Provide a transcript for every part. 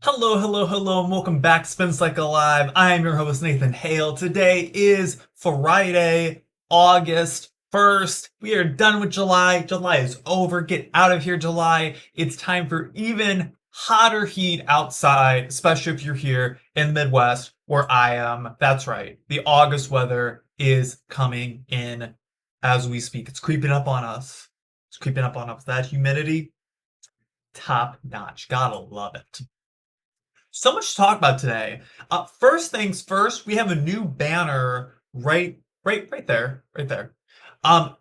Hello, hello, hello, and welcome back to Spin Cycle Live. I am your host, Nathan Hale. Today is Friday, August 1st. We are done with July. July is over. Get out of here, July. It's time for even hotter heat outside, especially if you're here in the Midwest where I am. That's right. The August weather is coming in as we speak. It's creeping up on us. It's creeping up on us. That humidity, top notch. Gotta love it. So much to talk about today. First things first, we have a new banner right there, right there. Um,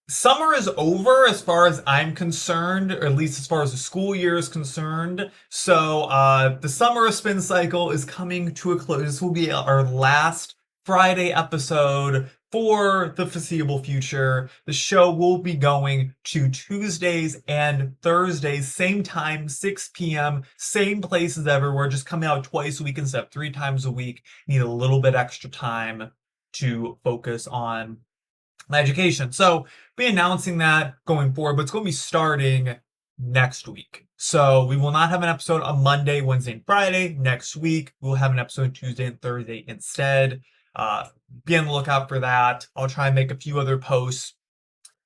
Summer is over as far as I'm concerned, or at least as far as the school year is concerned. So the summer of Spin Cycle is coming to a close. This will be our last Friday episode for the foreseeable future. The show will be going to Tuesdays and Thursdays, same time, 6 p.m., same places everywhere, just coming out twice a week instead of 3 times a week. Need a little bit extra time to focus on my education. So be announcing that going forward, but it's going to be starting next week. So we will not have an episode on Monday, Wednesday, and Friday. Next week, we'll have an episode Tuesday and Thursday instead. Be on the lookout for that. I'll try and make a few other posts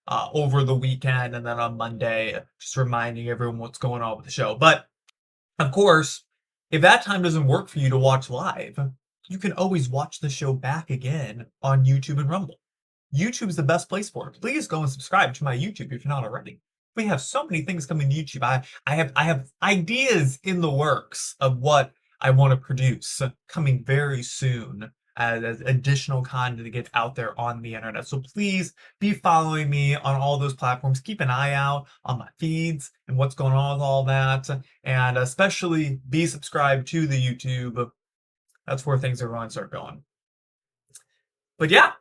over the weekend and then on Monday, just reminding everyone what's going on with the show. But of course, if that time doesn't work for you to watch live, you can always watch the show back again on YouTube and Rumble. YouTube is the best place for it. Please go and subscribe to my YouTube if you're not already. We have so many things coming to YouTube. I have ideas in the works of what I want to produce coming very soon as additional content to get out there on the internet. So please be following me on all those platforms. Keep an eye out on my feeds and what's going on with all that. And especially be subscribed to the YouTube. That's where things are going to start going. But yeah,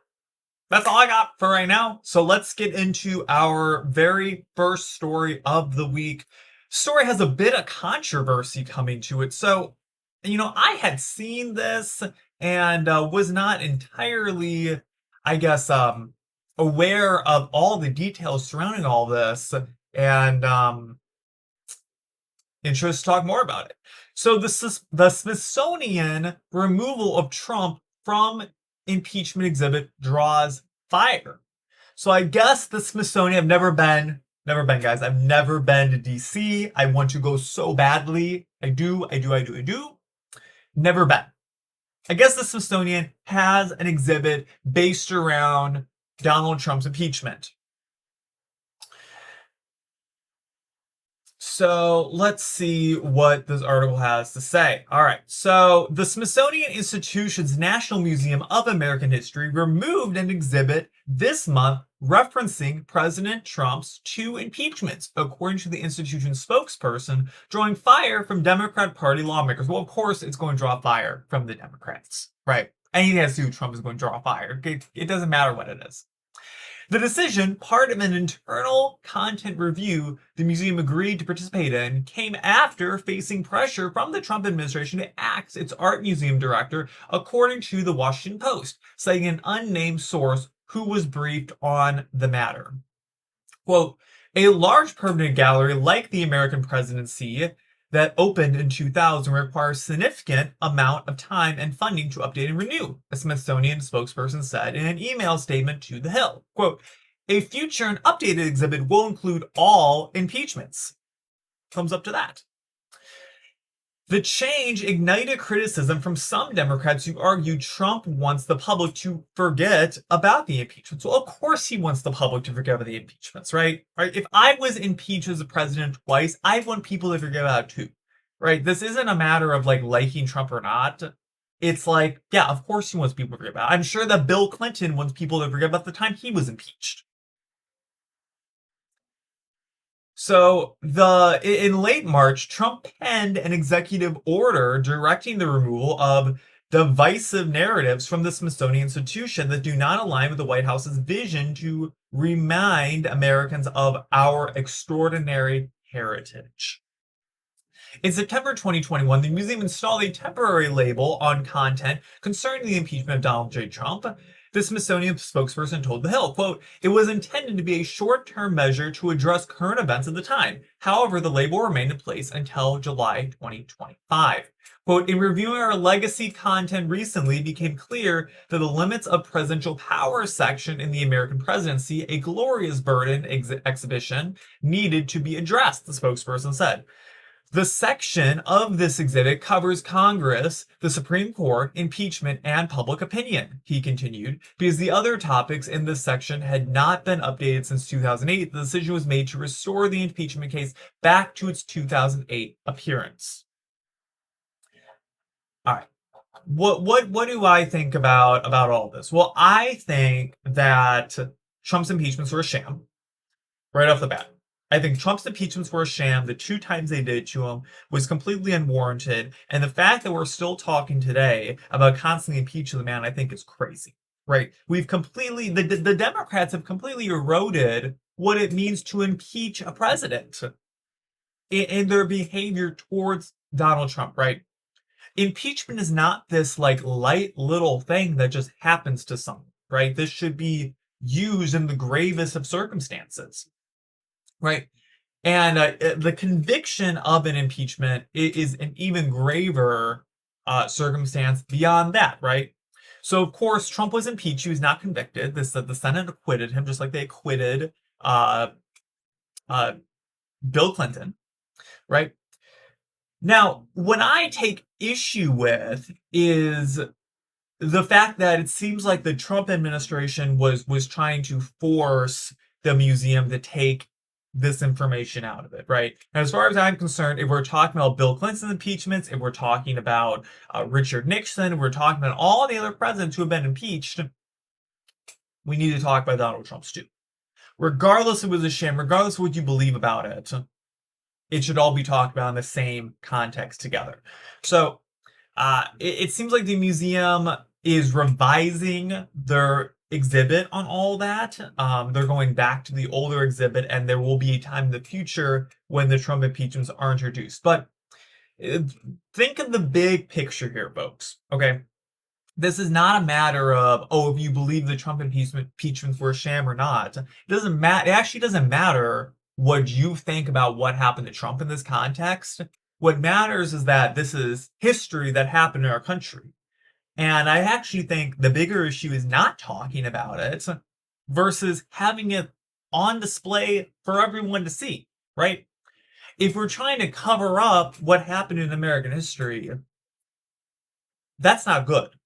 that's all I got for right now. So let's get into our very first story of the week. Story has a bit of controversy coming to it. So, I had seen this and was not entirely, I guess, aware of all the details surrounding all this, and interested to talk more about it. So the Smithsonian removal of Trump from impeachment exhibit draws fire. So I guess the Smithsonian, I've never been, guys. I've never been to DC. I want to go so badly. I do. Never been. I guess the Smithsonian has an exhibit based around Donald Trump's impeachment. So let's see what this article has to say. All right. So the Smithsonian Institution's National Museum of American History removed an exhibit this month referencing President Trump's two impeachments, according to the institution's spokesperson, drawing fire from Democrat Party lawmakers. Well, of course, it's going to draw fire from the Democrats, right? Anything that has to do with Trump is going to draw fire. It doesn't matter what it is. The decision, part of an internal content review the museum agreed to participate in, came after facing pressure from the Trump administration to axe its art museum director, according to the Washington Post, citing an unnamed source who was briefed on the matter. Quote, a large permanent gallery like the American Presidency that opened in 2000 requires significant amount of time and funding to update and renew, a Smithsonian spokesperson said in an email statement to The Hill. Quote, a future and updated exhibit will include all impeachments. Thumbs up to that. The change ignited criticism from some Democrats who argued Trump wants the public to forget about the impeachments. Well, of course he wants the public to forget about the impeachments, right? If I was impeached as a president twice, I want people to forget about it too, right? This isn't a matter of liking Trump or not. It's yeah, of course he wants people to forget about it. I'm sure that Bill Clinton wants people to forget about the time he was impeached. So in late March, Trump penned an executive order directing the removal of divisive narratives from the Smithsonian Institution that do not align with the White House's vision to remind Americans of our extraordinary heritage. In September 2021, the museum installed a temporary label on content concerning the impeachment of Donald J. Trump. The Smithsonian spokesperson told the Hill, quote, "It was intended to be a short-term measure to address current events at the time. However, the label remained in place until July 2025. Quote, "In reviewing our legacy content recently, it became clear that the limits of presidential power section in the American presidency, a glorious burden exhibition, needed to be addressed," the spokesperson said. "The section of this exhibit covers Congress, the Supreme Court, impeachment, and public opinion," he continued. "Because the other topics in this section had not been updated since 2008, the decision was made to restore the impeachment case back to its 2008 appearance." All right. What do I think about all this? Well, I think that Trump's impeachments were a sham right off the bat. I think Trump's impeachments were a sham. The 2 times they did to him was completely unwarranted. And the fact that we're still talking today about constantly impeaching the man, I think is crazy, right? We've completely, the Democrats have completely eroded what it means to impeach a president in their behavior towards Donald Trump, right? Impeachment is not this like light little thing that just happens to someone, right? This should be used in the gravest of circumstances, right? And the conviction of an impeachment is an even graver circumstance beyond that, right? So, of course, Trump was impeached. He was not convicted. The Senate acquitted him, just like they acquitted Bill Clinton, right? Now, what I take issue with is the fact that it seems like the Trump administration was trying to force the museum to take this information out of it, right? And as far as I'm concerned, if we're talking about Bill Clinton's impeachments, if we're talking about Richard Nixon, if we're talking about all the other presidents who have been impeached, we need to talk about Donald Trump's too. Regardless if it was a sham, regardless of what you believe about it, it should all be talked about in the same context together. So it seems like the museum is revising their exhibit on all that. They're going back to the older exhibit, and there will be a time in the future when the Trump impeachments are introduced. But think of the big picture here, folks. Okay, this is not a matter of, oh, if you believe the Trump impeachments were a sham or not. It doesn't matter. It actually doesn't matter what you think about what happened to Trump in this context. What matters is that this is history that happened in our country. And I actually think the bigger issue is not talking about it versus having it on display for everyone to see, right? If we're trying to cover up what happened in American history, that's not good,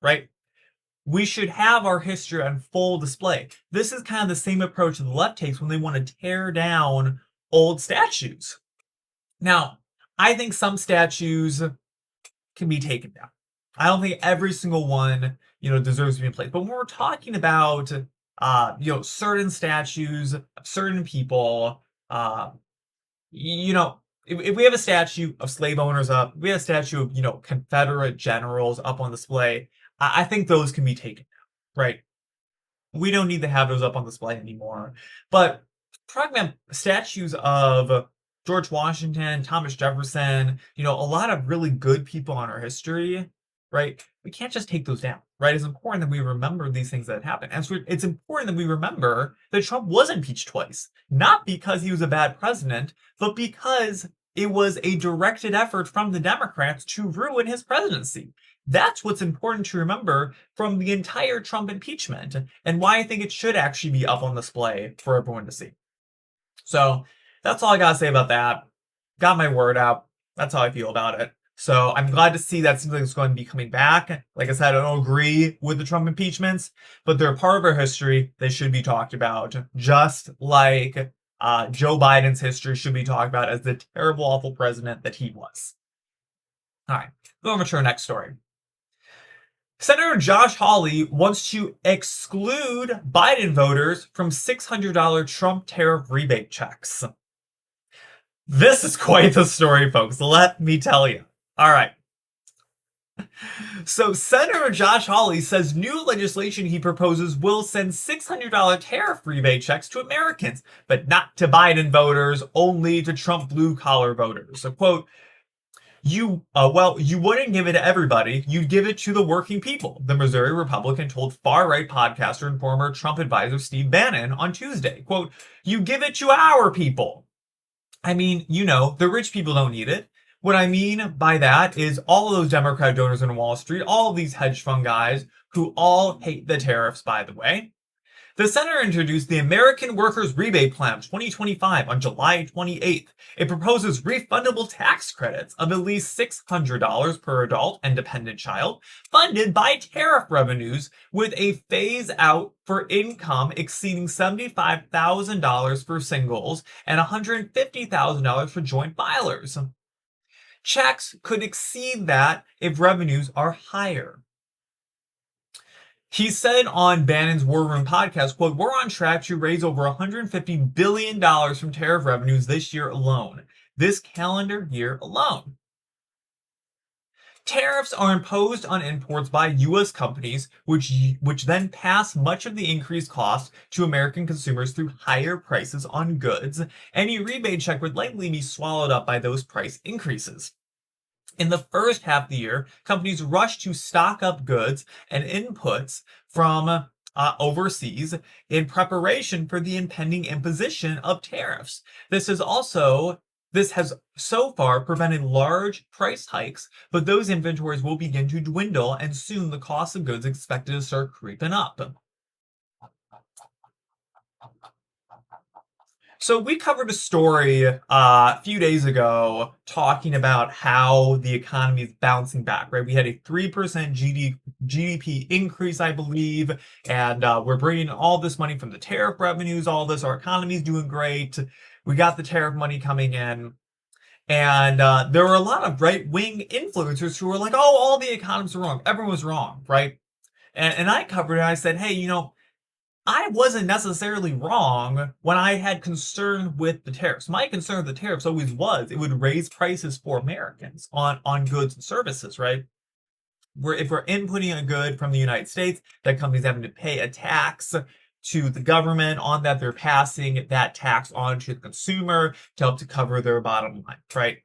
right? We should have our history on full display. This is kind of the same approach the left takes when they want to tear down old statues. Now, I think some statues can be taken down. I don't think every single one, deserves to be in place. But when we're talking about, certain statues, certain people, if we have a statue of slave owners up, we have a statue of, Confederate generals up on display, I think those can be taken down, right? We don't need to have those up on display anymore. But talking about statues of George Washington, Thomas Jefferson, a lot of really good people in our history, right? We can't just take those down, right? It's important that we remember these things that happened. And so it's important that we remember that Trump was impeached twice, not because he was a bad president, but because it was a directed effort from the Democrats to ruin his presidency. That's what's important to remember from the entire Trump impeachment and why I think it should actually be up on display for everyone to see. So that's all I gotta say about that. Got my word out. That's how I feel about it. So I'm glad to see that seems like it's going to be coming back. Like I said, I don't agree with the Trump impeachments, but they're part of our history. They should be talked about, just like Joe Biden's history should be talked about as the terrible, awful president that he was. All right, going over to our next story. Senator Josh Hawley wants to exclude Biden voters from $600 Trump tariff rebate checks. This is quite the story, folks. Let me tell you. All right. So Senator Josh Hawley says new legislation he proposes will send $600 tariff rebate checks to Americans, but not to Biden voters, only to Trump blue-collar voters. So, quote, You wouldn't give it to everybody. You'd give it to the working people, the Missouri Republican told far-right podcaster and former Trump advisor Steve Bannon on Tuesday. Quote, you give it to our people. I mean, the rich people don't need it. What I mean by that is all of those Democrat donors on Wall Street, all of these hedge fund guys who all hate the tariffs, by the way. The Senator introduced the American Workers Rebate Plan 2025 on July 28th. It proposes refundable tax credits of at least $600 per adult and dependent child, funded by tariff revenues, with a phase out for income exceeding $75,000 for singles and $150,000 for joint filers. Checks could exceed that if revenues are higher. He said on Bannon's War Room podcast, quote, we're on track to raise over $150 billion from tariff revenues this year alone. This calendar year alone. Tariffs are imposed on imports by U.S. companies, which then pass much of the increased cost to American consumers through higher prices on goods. Any rebate check would likely be swallowed up by those price increases. In the first half of the year, companies rushed to stock up goods and inputs from overseas in preparation for the impending imposition of tariffs. This has so far prevented large price hikes, but those inventories will begin to dwindle, and soon the cost of goods is expected to start creeping up. So we covered a story a few days ago talking about how the economy is bouncing back, right? We had a 3% GDP increase, I believe, and we're bringing all this money from the tariff revenues, all this. Our economy is doing great. We got the tariff money coming in. And there were a lot of right-wing influencers who were like, oh, all the economists are wrong. Everyone was wrong, right? And I covered it. I said, hey, I wasn't necessarily wrong when I had concern with the tariffs. My concern with the tariffs always was it would raise prices for Americans on goods and services, right? If we're inputting a good from the United States, that company's having to pay a tax to the government on that, they're passing that tax on to the consumer to help to cover their bottom line, right?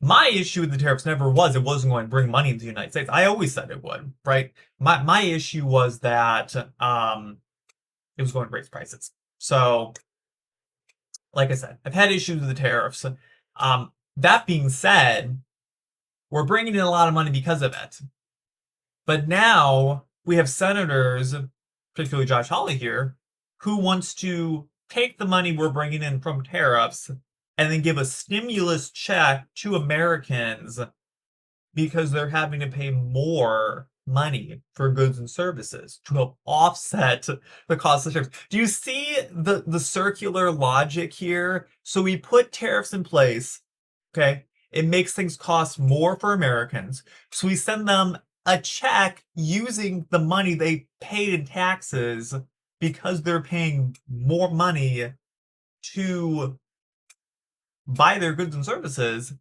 My issue with the tariffs never was it wasn't going to bring money into the United States. I always said it would, right? My issue was that it was going to raise prices. So, like I said, I've had issues with the tariffs. That being said, we're bringing in a lot of money because of it. But now we have senators, particularly Josh Hawley here, who wants to take the money we're bringing in from tariffs and then give a stimulus check to Americans because they're having to pay more money for goods and services to help offset the cost of tariffs. Do you see the circular logic here? So we put tariffs in place, okay? It makes things cost more for Americans. So we send them a check using the money they paid in taxes because they're paying more money to buy their goods and services,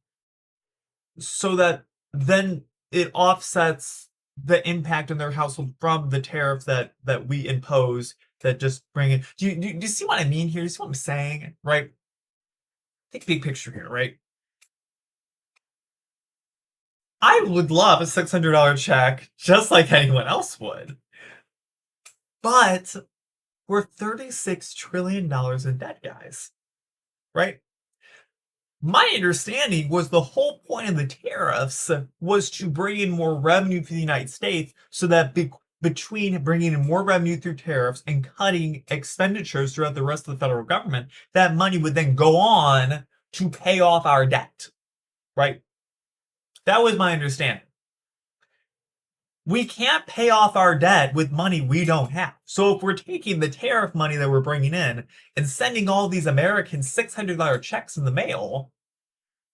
so that then it offsets the impact on their household from the tariffs that we impose that just bring in. Do you see what I mean here? Do you see what I'm saying? Right? Take a big picture here, right? I would love a $600 check just like anyone else would. But we're $36 trillion in debt, guys. Right? My understanding was the whole point of the tariffs was to bring in more revenue for the United States, so that between bringing in more revenue through tariffs and cutting expenditures throughout the rest of the federal government, that money would then go on to pay off our debt, right? That was my understanding. We can't pay off our debt with money we don't have. So if we're taking the tariff money that we're bringing in and sending all these Americans $600 checks in the mail,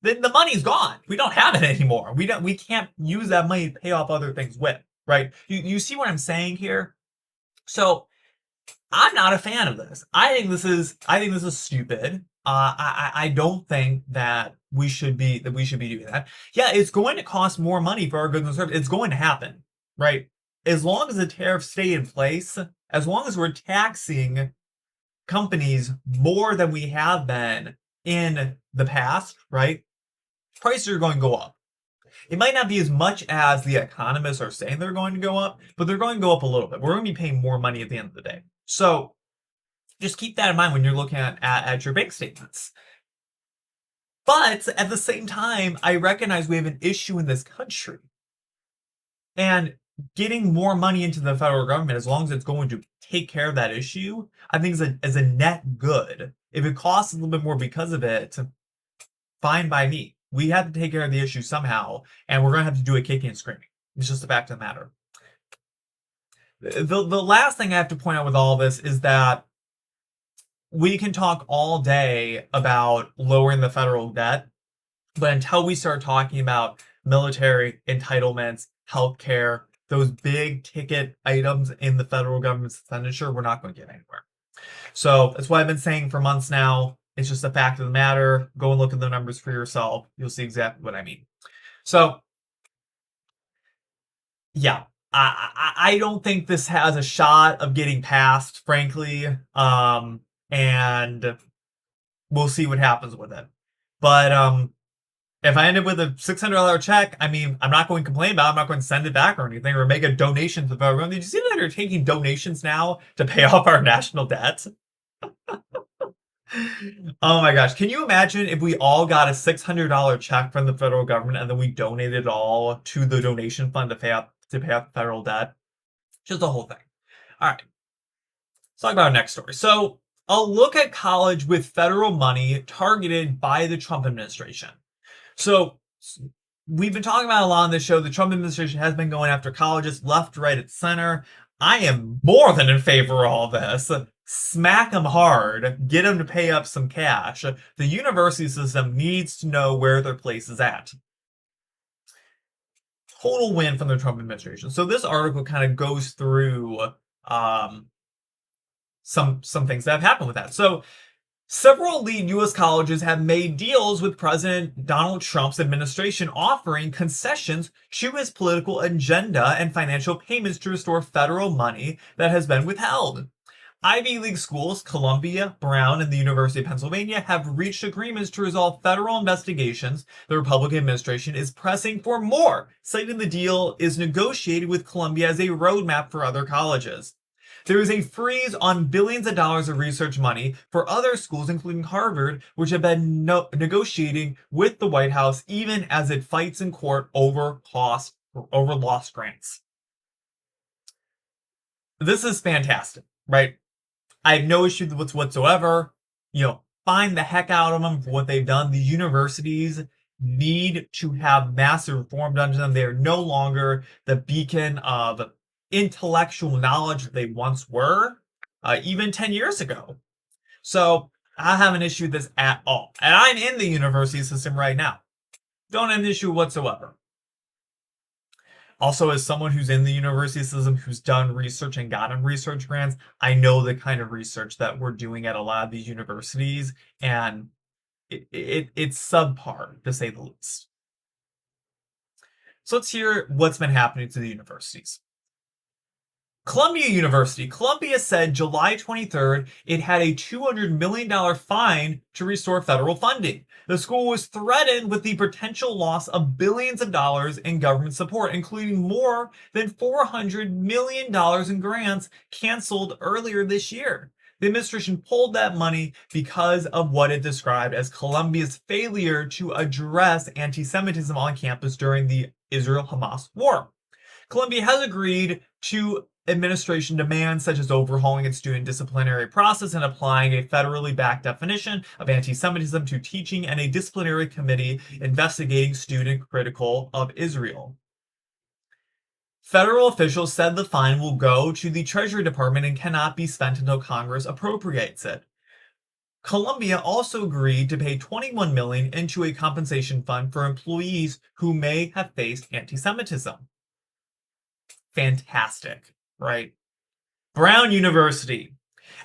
then the money's gone. We don't have it anymore. We can't use that money to pay off other things with, right? You see what I'm saying here? So I'm not a fan of this. I think this is stupid. I don't think that we should be doing that. Yeah, it's going to cost more money for our goods and services. It's going to happen, right? As long as the tariffs stay in place, as long as we're taxing companies more than we have been in the past, right? Prices are going to go up. It might not be as much as the economists are saying they're going to go up, but they're going to go up a little bit. We're going to be paying more money at the end of the day. So just keep that in mind when you're looking at your bank statements. But at the same time, I recognize we have an issue in this country. And getting more money into the federal government, as long as it's going to take care of that issue, I think is a net good. If it costs a little bit more because of it, fine by me. We have to take care of the issue somehow, and we're going to have to do it kicking and screaming. It's just a fact of the matter. The last thing I have to point out with all this is that we can talk all day about lowering the federal debt, but until we start talking about military entitlements, healthcare, those big ticket items in the federal government's expenditure, we're not going to get anywhere. So that's what I've been saying for months now. It's just a fact of the matter. Go and look at the numbers for yourself. You'll see exactly what I mean. So, yeah, I don't think this has a shot of getting passed, frankly. And we'll see what happens with it. But if I end up with a $600 check, I mean, I'm not going to complain about it. I'm not going to send it back or anything or make a donation to the federal government. Did you see that they're taking donations now to pay off our national debt? Oh my gosh. Can you imagine if we all got a $600 check from the federal government and then we donated it all to the donation fund to pay off the federal debt? Just the whole thing. All right. Let's talk about our next story. So, a look at college with federal money targeted by the Trump administration. So, we've been talking about a lot on this show. The Trump administration has been going after colleges left, right, and center. I am more than in favor of all this. Smack them hard. Get them to pay up some cash. The university system needs to know where their place is at. Total win from the Trump administration. So this article kind of goes through some things that have happened with that. So several lead U.S. colleges have made deals with President Donald Trump's administration offering concessions to his political agenda and financial payments to restore federal money that has been withheld. Ivy League schools, Columbia, Brown, and the University of Pennsylvania have reached agreements to resolve federal investigations. The Republican administration is pressing for more, citing the deal is negotiated with Columbia as a roadmap for other colleges. There is a freeze on billions of dollars of research money for other schools, including Harvard, which have been negotiating with the White House even as it fights in court over lost grants. This is fantastic, right? I have no issue with whatsoever. Find the heck out of them for what they've done. The universities need to have massive reform done to them. They are no longer the beacon of intellectual knowledge that they once were, even 10 years ago. So I have an issue with this at all. And I'm in the university system right now. Don't have an issue whatsoever. Also, as someone who's in the university system, who's done research and gotten research grants, I know the kind of research that we're doing at a lot of these universities, and it's subpar, to say the least. So let's hear what's been happening to the universities. Columbia University. Columbia said July 23rd it had a $200 million fine to restore federal funding. The school was threatened with the potential loss of billions of dollars in government support, including more than $400 million in grants canceled earlier this year. The administration pulled that money because of what it described as Columbia's failure to address anti-Semitism on campus during the Israel-Hamas war. Columbia has agreed to administration demands such as overhauling its student disciplinary process and applying a federally backed definition of anti-Semitism to teaching and a disciplinary committee investigating student critical of Israel. Federal officials said the fine will go to the Treasury Department and cannot be spent until Congress appropriates it. Columbia also agreed to pay $21 million into a compensation fund for employees who may have faced anti-Semitism. Fantastic, right? Brown University.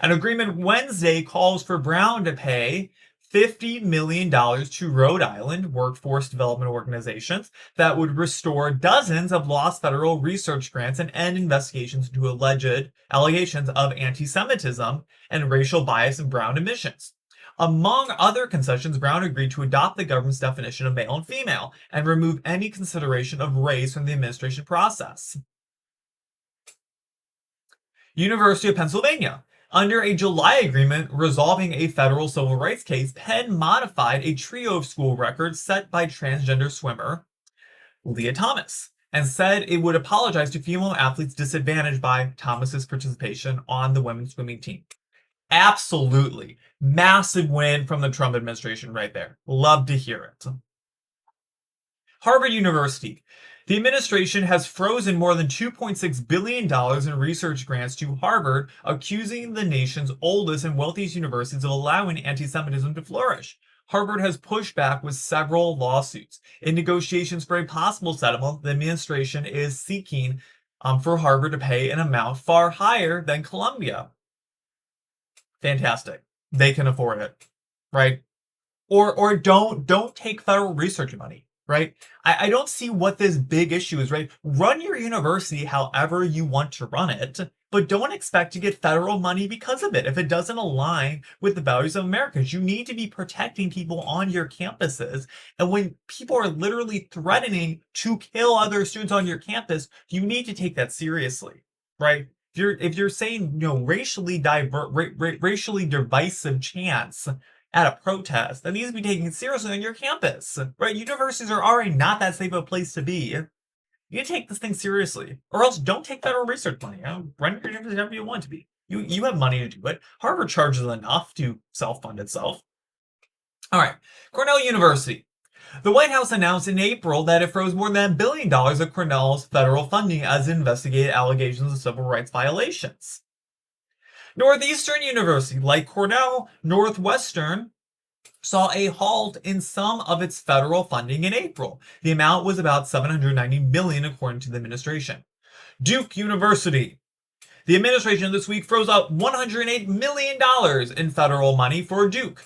An agreement Wednesday calls for Brown to pay $50 million to Rhode Island workforce development organizations that would restore dozens of lost federal research grants and end investigations into alleged allegations of anti-Semitism and racial bias in Brown admissions. Among other concessions, Brown agreed to adopt the government's definition of male and female and remove any consideration of race from the administration process. University of Pennsylvania. Under a July agreement resolving a federal civil rights case, Penn modified a trio of school records set by transgender swimmer Leah Thomas and said it would apologize to female athletes disadvantaged by Thomas's participation on the women's swimming team. Absolutely. Massive win from the Trump administration right there. Love to hear it. Harvard University. The administration has frozen more than $2.6 billion in research grants to Harvard, accusing the nation's oldest and wealthiest universities of allowing anti-Semitism to flourish. Harvard has pushed back with several lawsuits. In negotiations for a possible settlement, the administration is seeking for Harvard to pay an amount far higher than Columbia. Fantastic. They can afford it, right? Or don't take federal research money, right? I don't see what this big issue is, right? Run your university however you want to run it, but don't expect to get federal money because of it if it doesn't align with the values of America. You need to be protecting people on your campuses. And when people are literally threatening to kill other students on your campus, you need to take that seriously, right? If you're saying, racially divisive chants at a protest, that needs to be taken seriously on your campus, right? Universities are already not that safe of a place to be. You need to take this thing seriously, or else don't take federal research money. Run your university however you want to be. You have money to do it. Harvard charges enough to self-fund itself. All right, Cornell University. The White House announced in April that it froze more than $1 billion of Cornell's federal funding as it investigated allegations of civil rights violations. Northeastern University, like Cornell, Northwestern saw a halt in some of its federal funding in April. The amount was about $790 million, according to the administration. Duke University. The administration this week froze out $108 million in federal money for Duke.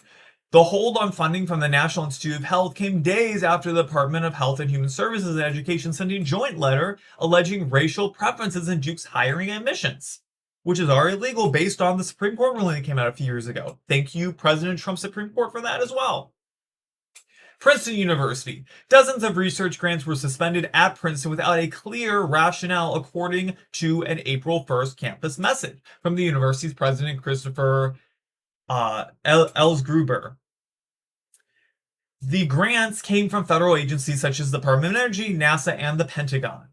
The hold on funding from the National Institute of Health came days after the Department of Health and Human Services and Education sent a joint letter alleging racial preferences in Duke's hiring admissions, which is already illegal based on the Supreme Court ruling that came out a few years ago. Thank you, President Trump's Supreme Court, for that as well. Princeton University. Dozens of research grants were suspended at Princeton without a clear rationale, according to an April 1st campus message from the university's president, Christopher Elsgruber. The grants came from federal agencies such as the Department of Energy, NASA, and the Pentagon.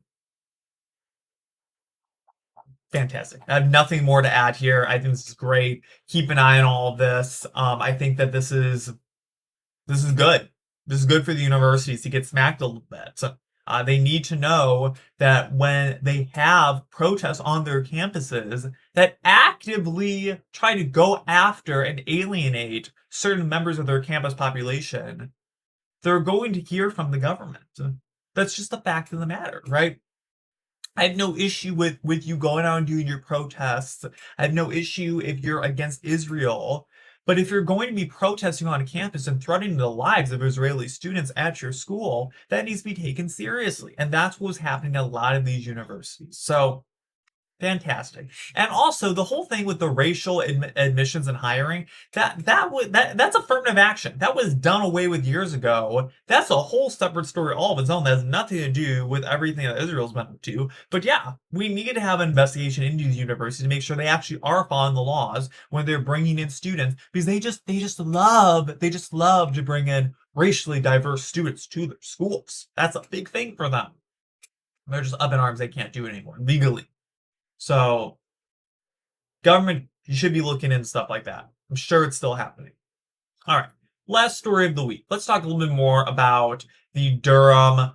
Fantastic. I have nothing more to add here. I think this is great. Keep an eye on all of this. I think that this is good. This is good for the universities to get smacked a little bit. They need to know that when they have protests on their campuses that actively try to go after and alienate certain members of their campus population, they're going to hear from the government. That's just the fact of the matter, right? I have no issue with you going out and doing your protests. I have no issue if you're against Israel. But if you're going to be protesting on campus and threatening the lives of Israeli students at your school, that needs to be taken seriously. And that's what was happening at a lot of these universities. So, fantastic. And also, the whole thing with the racial admissions and hiring, that's affirmative action. That was done away with years ago. That's a whole separate story all of its own. That has nothing to do with everything that Israel's been up to. But yeah, we need to have an investigation into these universities to make sure they actually are following the laws when they're bringing in students, because they just love to bring in racially diverse students to their schools. That's a big thing for them. They're just up in arms. They can't do it anymore legally. So, government, you should be looking into stuff like that. I'm sure it's still happening. All right, last story of the week. Let's talk a little bit more about the Durham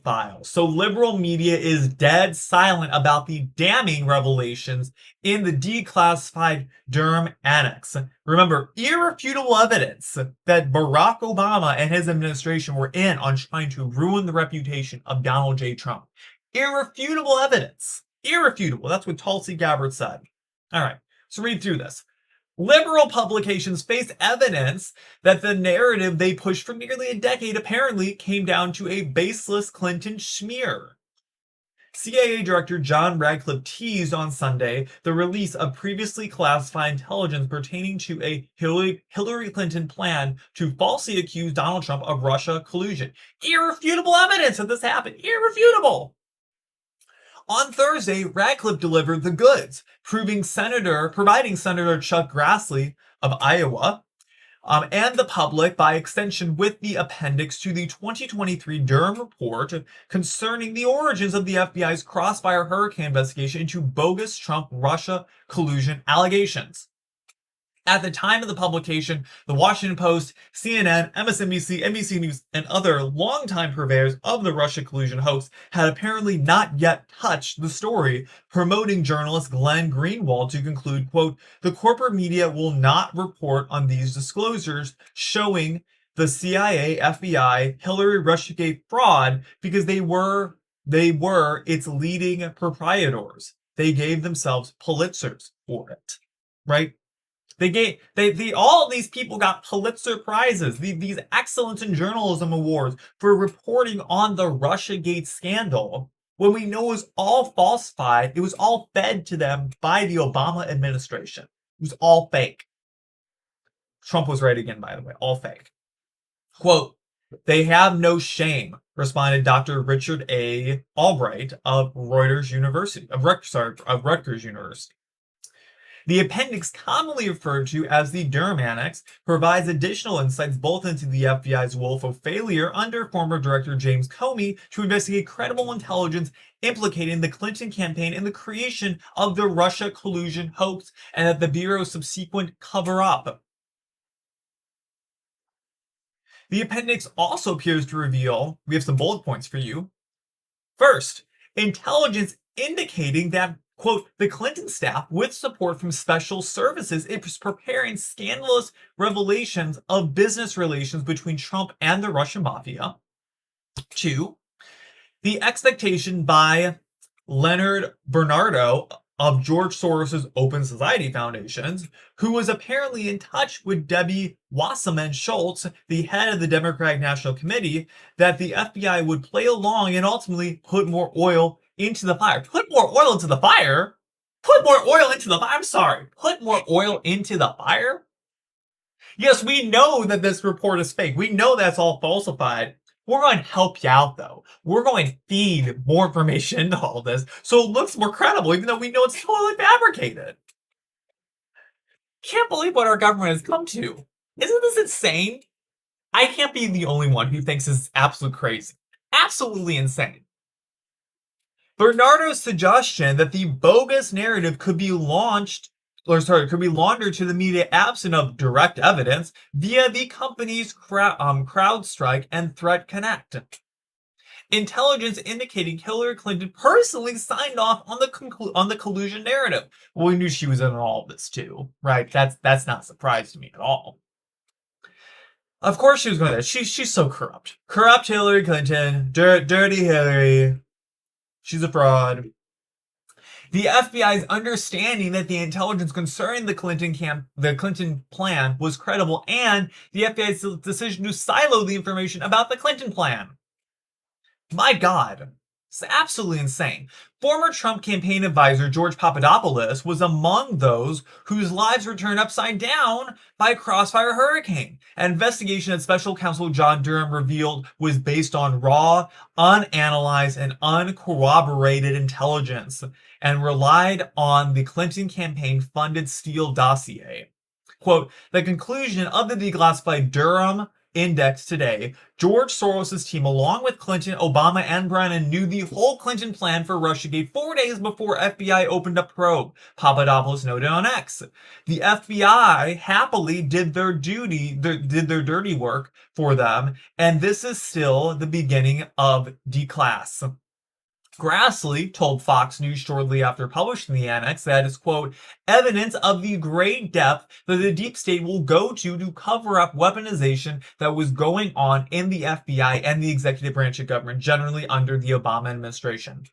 files. So, liberal media is dead silent about the damning revelations in the declassified Durham Annex. Remember, irrefutable evidence that Barack Obama and his administration were in on trying to ruin the reputation of Donald J. Trump. Irrefutable evidence. Irrefutable. That's what Tulsi Gabbard said. All right, so read through this. Liberal publications face evidence that the narrative they pushed for nearly a decade apparently came down to a baseless Clinton smear. CIA Director John Radcliffe teased on Sunday the release of previously classified intelligence pertaining to a Hillary Clinton plan to falsely accuse Donald Trump of Russia collusion. Irrefutable evidence that this happened. Irrefutable. On Thursday, Radcliffe delivered the goods, providing Senator Chuck Grassley of Iowa and the public, by extension, with the appendix to the 2023 Durham report concerning the origins of the FBI's Crossfire hurricane investigation into bogus Trump-Russia collusion allegations. At the time of the publication, the Washington Post, CNN, MSNBC, NBC News, and other longtime purveyors of the Russia collusion hoax had apparently not yet touched the story, promoting journalist Glenn Greenwald to conclude, quote, "The corporate media will not report on these disclosures showing the CIA, FBI, Hillary Russiagate fraud because they were its leading proprietors. They gave themselves Pulitzers for it." Right? All of these people got Pulitzer prizes, these excellence in journalism awards for reporting on the Russiagate scandal, when we know it was all falsified. It was all fed to them by the Obama administration. It was all fake. Trump was right again, by the way, all fake. Quote, "They have no shame," responded Dr. Richard A. Albright of Rutgers University. The appendix, commonly referred to as the Durham Annex, provides additional insights both into the FBI's woeful failure under former Director James Comey to investigate credible intelligence implicating the Clinton campaign in the creation of the Russia collusion hoax and that the Bureau's subsequent cover-up. The appendix also appears to reveal, we have some bullet points for you. First, intelligence indicating that, quote, "the Clinton staff, with support from special services, is preparing scandalous revelations of business relations between Trump and the Russian mafia." Two, the expectation by Leonard Bernardo of George Soros's Open Society Foundations, who was apparently in touch with Debbie Wasserman Schultz, the head of the Democratic National Committee, that the FBI would play along and ultimately put more oil into the fire. Put more oil into the fire? Put more oil into the fire? I'm sorry. Put more oil into the fire? Yes, we know that this report is fake. We know that's all falsified. We're going to help you out, though. We're going to feed more information into all this so it looks more credible, even though we know it's totally fabricated. Can't believe what our government has come to. Isn't this insane? I can't be the only one who thinks this is absolutely crazy. Absolutely insane. Bernardo's suggestion that the bogus narrative could be laundered to the media absent of direct evidence via the company's CrowdStrike and Threat Connect. Intelligence indicating Hillary Clinton personally signed off on the collusion narrative. Well, we knew she was in all of this too, right? That's not a surprise to me at all. Of course she was going to. She's so corrupt. Corrupt Hillary Clinton, dirty Hillary. She's a fraud. The FBI's understanding that the intelligence concerning the Clinton plan was credible, and the FBI's decision to silo the information about the Clinton plan. My God, it's absolutely insane. Former Trump campaign advisor George Papadopoulos was among those whose lives were turned upside down by a Crossfire hurricane. An investigation that Special Counsel John Durham revealed was based on raw, unanalyzed, and uncorroborated intelligence and relied on the Clinton campaign-funded Steele dossier. Quote, "The conclusion of the declassified Durham Index today, George Soros' team, along with Clinton, Obama, and Brennan, knew the whole Clinton plan for Russiagate 4 days before FBI opened a probe," Papadopoulos noted on X. "The FBI happily did their dirty work for them, and this is still the beginning of declass." Grassley told Fox News shortly after publishing the annex that it's, quote, "evidence of the great depth that the deep state will go to cover up weaponization that was going on in the FBI and the executive branch of government generally under the Obama administration."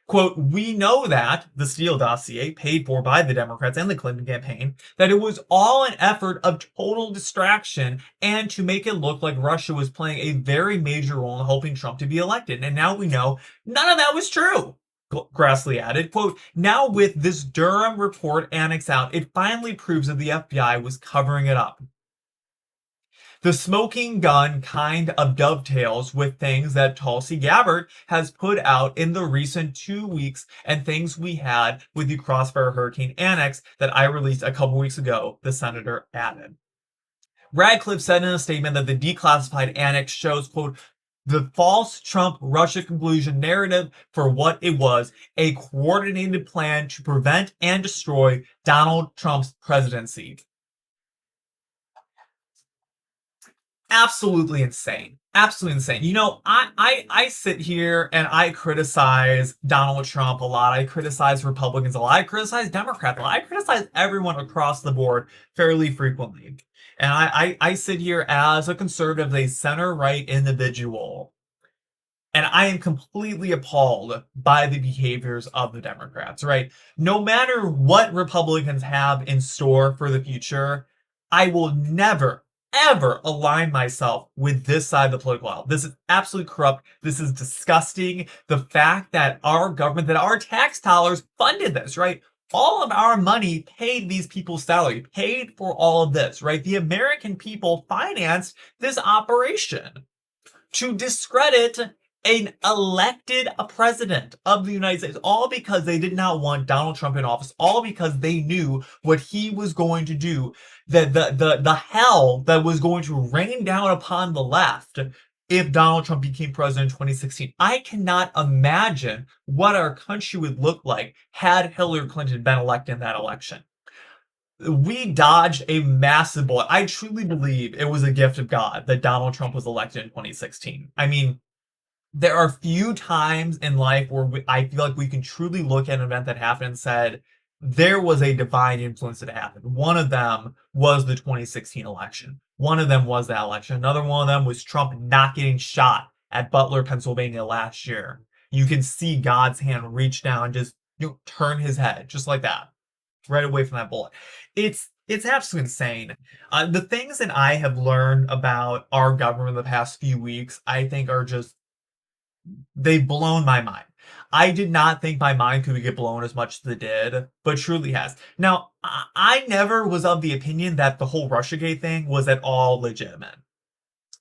Quote, we know that, the Steele dossier, paid for by the Democrats and the Clinton campaign, that it was all an effort of total distraction and to make it look like Russia was playing a very major role in helping Trump to be elected. And now we know none of that was true. Grassley added, quote, now with this Durham report annex out, it finally proves that the FBI was covering it up. The smoking gun kind of dovetails with things that Tulsi Gabbard has put out in the recent 2 weeks and things we had with the Crossfire Hurricane Annex that I released a couple weeks ago, the senator added. Radcliffe said in a statement that the declassified annex shows, quote, the false Trump-Russia collusion narrative for what it was, a coordinated plan to prevent and destroy Donald Trump's presidency. Absolutely insane. Absolutely insane. You know, I sit here and I criticize Donald Trump a lot. I criticize Republicans a lot. I criticize Democrats a lot. I criticize everyone across the board fairly frequently. And I sit here as a conservative, a center-right individual. And I am completely appalled by the behaviors of the Democrats, right? No matter what Republicans have in store for the future, I will never, ever align myself with this side of the political aisle. This is absolutely corrupt. This is disgusting. The fact that our government, that our tax dollars funded this, right? All of our money paid these people's salary, paid for all of this, right? The American people financed this operation to discredit an elected president of the United States, all because they did not want Donald Trump in office, all because they knew what he was going to do, the hell that was going to rain down upon the left if Donald Trump became president in 2016. I cannot imagine what our country would look like had Hillary Clinton been elected in that election. We dodged a massive bullet. I truly believe it was a gift of God that Donald Trump was elected in 2016. I mean, there are few times in life where I feel like we can truly look at an event that happened and said, there was a divine influence that happened. One of them was the 2016 election. One of them was that election. Another one of them was Trump not getting shot at Butler, Pennsylvania last year. You can see God's hand reach down and just turn his head, just like that, right away from that bullet. It's absolutely insane. The things that I have learned about our government in the past few weeks, I think are just, they've blown my mind. I did not think my mind could get blown as much as it did, but truly has. Now, I never was of the opinion that the whole Russiagate thing was at all legitimate.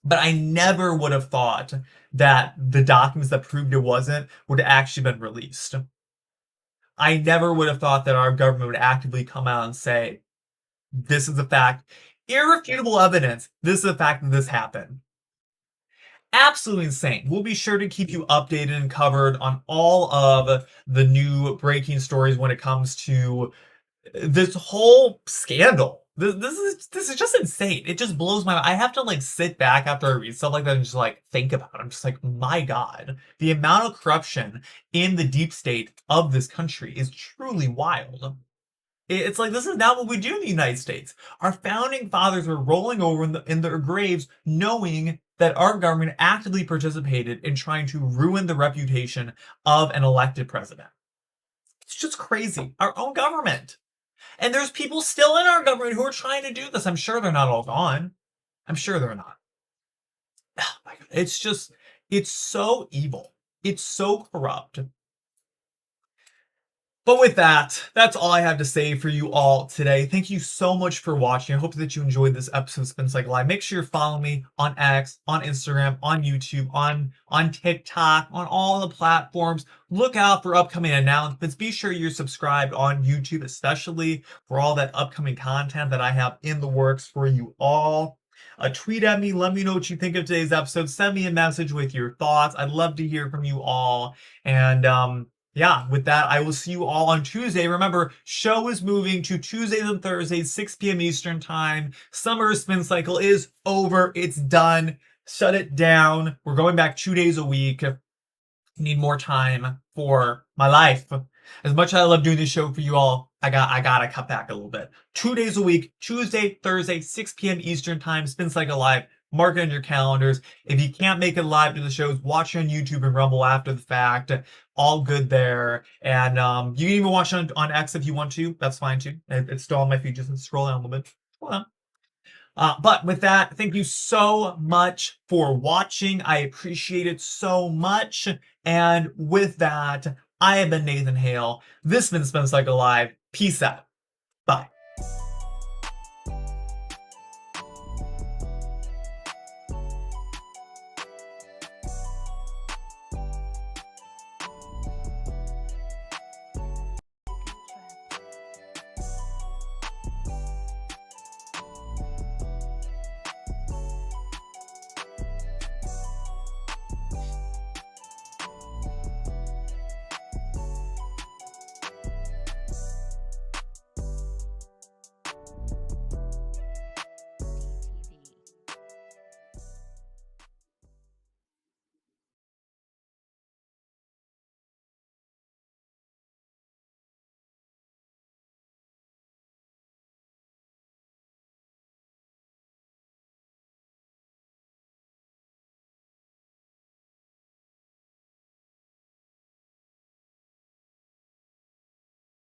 But I never would have thought that the documents that proved it wasn't would have actually been released. I never would have thought that our government would actively come out and say, this is a fact, irrefutable evidence, this is a fact that this happened. Absolutely insane. We'll be sure to keep you updated and covered on all of the new breaking stories when it comes to this whole scandal. This is just insane. It just blows my mind. I have to like sit back after I read stuff like that and just like think about it. I'm just like, my God, the amount of corruption in the deep state of this country is truly wild. It's like, this is not what we do in the United States. Our founding fathers were rolling over in their graves knowing that our government actively participated in trying to ruin the reputation of an elected president. It's just crazy. Our own government. And there's people still in our government who are trying to do this. I'm sure they're not all gone. I'm sure they're not. Oh my God. It's just, it's so evil. It's so corrupt. But with that, that's all I have to say for you all today. Thank you so much for watching. I hope that you enjoyed this episode of Spin Cycle Live. Make sure you're following me on X, on Instagram, on YouTube, on TikTok, on all the platforms. Look out for upcoming announcements. Be sure you're subscribed on YouTube, especially for all that upcoming content that I have in the works for you all. Tweet at me. Let me know what you think of today's episode. Send me a message with your thoughts. I'd love to hear from you all. And, yeah, with that, I will see you all on Tuesday. Remember, show is moving to Tuesdays and Thursdays, 6 p.m. Eastern Time. Summer Spin Cycle is over. It's done. Shut it down. We're going back 2 days a week. Need more time for my life. As much as I love doing this show for you all, I gotta cut back a little bit. 2 days a week, Tuesday, Thursday, 6 p.m. Eastern Time, Spin Cycle Live. Mark it in your calendars. If you can't make it live to the shows, watch it on YouTube and Rumble after the fact. All good there. And you can even watch it on X if you want to. That's fine too. It's still on my feed. Just scroll down a little bit. Scroll down. But with that, thank you so much for watching. I appreciate it so much. And with that, I have been Nathan Hale. This has been Spin Cycle Live. Peace out.